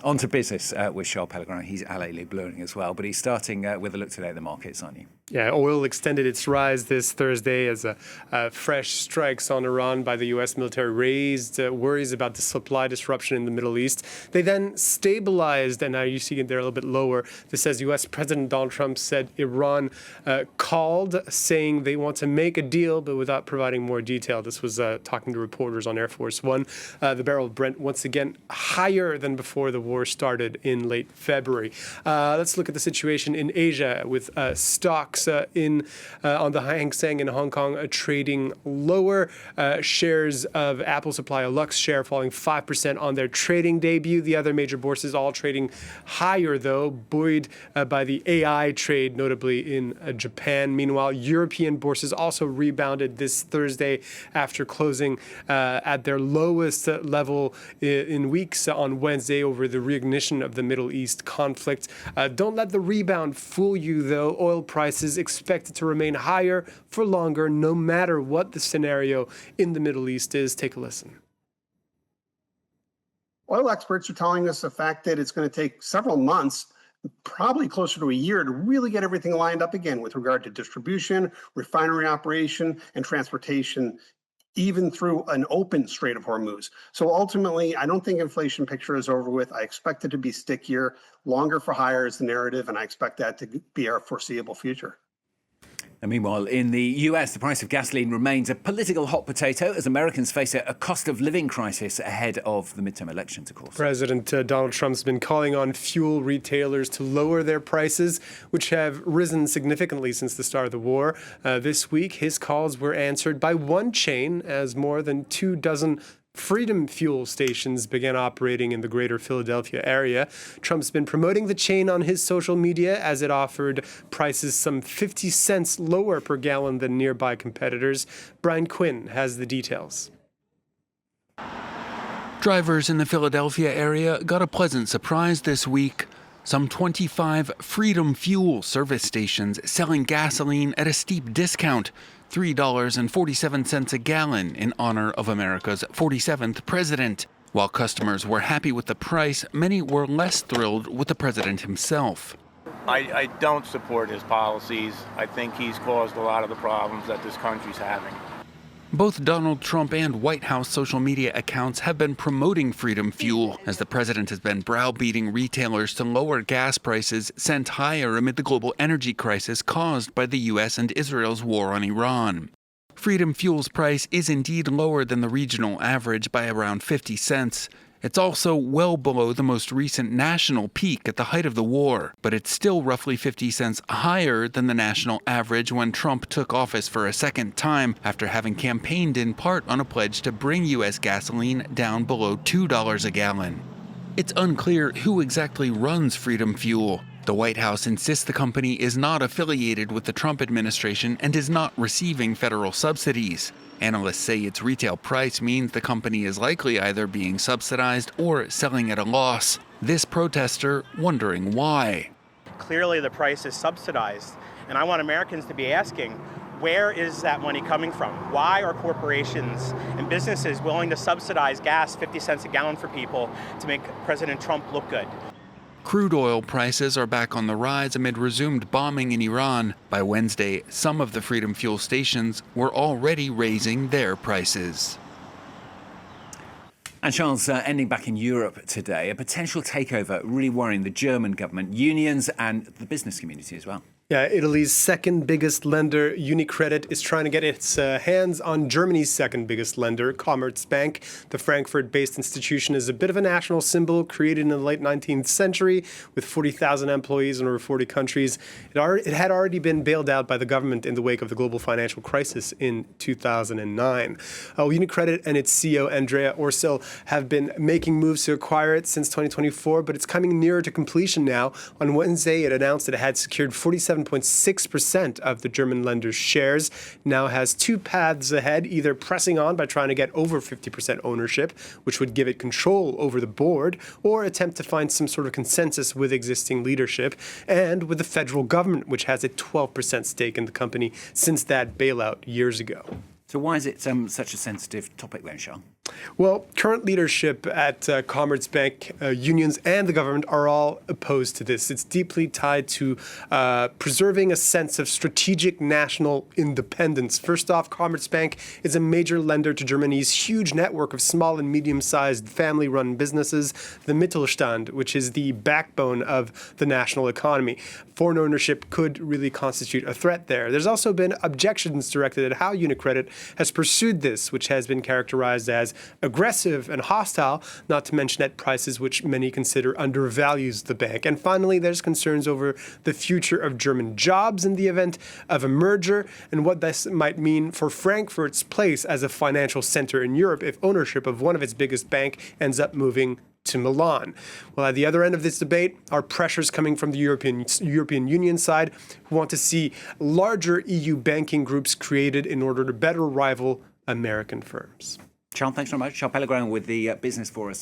On to business with Charles Pellegrino. He's alley bluing as well, but he's starting with a look today at the markets, aren't you? Yeah, oil extended its rise this Thursday as fresh strikes on Iran by the U.S. military raised worries about the supply disruption in the Middle East. They then stabilized, and now you see it there a little bit lower. This says U.S. President Donald Trump said Iran called, saying they want to make a deal, but without providing more detail. This was talking to reporters on Air Force One. The barrel of Brent once again higher than before the war started in late February. Let's look at the situation in Asia with stocks on the Hang Seng in Hong Kong trading lower. Shares of Apple supply, a Lux share, falling 5% on their trading debut. The other major bourses all trading higher, though, buoyed by the AI trade, notably in Japan. Meanwhile, European bourses also rebounded this Thursday after closing at their lowest level in weeks on Wednesday over the reignition of the Middle East conflict. Don't let the rebound fool you, though. Oil prices expected to remain higher for longer, no matter what the scenario in the Middle East is. Take a listen. Oil experts are telling us the fact that it's going to take several months, probably closer to a year, to really get everything lined up again with regard to distribution, refinery operation, and transportation, even through an open Strait of Hormuz. So ultimately, I don't think inflation picture is over with. I expect it to be stickier. Longer for higher is the narrative, and I expect that to be our foreseeable future. And meanwhile, in the US, the price of gasoline remains a political hot potato as Americans face a cost of living crisis ahead of the midterm elections, of course. President Donald Trump's been calling on fuel retailers to lower their prices, which have risen significantly since the start of the war. This week, his calls were answered by one chain as more than 24 Freedom fuel stations began operating in the greater Philadelphia area. Trump's been promoting the chain on his social media as it offered prices some 50 cents lower per gallon than nearby competitors. Brian Quinn has the details. Drivers in the Philadelphia area got a pleasant surprise this week. Some 25 Freedom Fuel service stations selling gasoline at a steep discount, $3.47 a gallon, in honor of America's 47th president. While customers were happy with the price, many were less thrilled with the president himself. I don't support his policies. I think he's caused a lot of the problems that this country's having. Both Donald Trump and White House social media accounts have been promoting Freedom Fuel, as the president has been browbeating retailers to lower gas prices sent higher amid the global energy crisis caused by the U.S. and Israel's war on Iran. Freedom Fuel's price is indeed lower than the regional average by around 50 cents. It's also well below the most recent national peak at the height of the war, but it's still roughly 50 cents higher than the national average when Trump took office for a second time after having campaigned in part on a pledge to bring U.S. gasoline down below $2 a gallon. It's unclear who exactly runs Freedom Fuel. The White House insists the company is not affiliated with the Trump administration and is not receiving federal subsidies. Analysts say its retail price means the company is likely either being subsidized or selling at a loss. This protester wondering why. Clearly the price is subsidized, and I want Americans to be asking, where is that money coming from? Why are corporations and businesses willing to subsidize gas 50 cents a gallon for people to make President Trump look good? Crude oil prices are back on the rise amid resumed bombing in Iran. By Wednesday, some of the Freedom Fuel stations were already raising their prices. And Charles, ending back in Europe today, a potential takeover really worrying the German government, unions and the business community as well. Yeah, Italy's second biggest lender, UniCredit, is trying to get its hands on Germany's second biggest lender, Commerzbank. The Frankfurt-based institution is a bit of a national symbol, created in the late 19th century with 40,000 employees in over 40 countries. It had already been bailed out by the government in the wake of the global financial crisis in 2009. UniCredit and its CEO, Andrea Orcel, have been making moves to acquire it since 2024, but it's coming nearer to completion now. On Wednesday, it announced that it had secured 47.6% of the German lender's shares, now has two paths ahead, either pressing on by trying to get over 50% ownership, which would give it control over the board, or attempt to find some sort of consensus with existing leadership, and with the federal government, which has a 12% stake in the company since that bailout years ago. So why is it such a sensitive topic then, Charles? Well, current leadership at Commerzbank, unions and the government are all opposed to this. It's deeply tied to preserving a sense of strategic national independence. First off, Commerzbank is a major lender to Germany's huge network of small and medium-sized family-run businesses, the Mittelstand, which is the backbone of the national economy. Foreign ownership could really constitute a threat there. There's also been objections directed at how UniCredit has pursued this, which has been characterized as aggressive and hostile, not to mention at prices which many consider undervalues the bank. And finally, there's concerns over the future of German jobs in the event of a merger and what this might mean for Frankfurt's place as a financial center in Europe if ownership of one of its biggest bank ends up moving to Milan. Well, at the other end of this debate are pressures coming from the European Union side, who want to see larger EU banking groups created in order to better rival American firms. Charles, thanks very much. Charles Pellegrin with the business for us.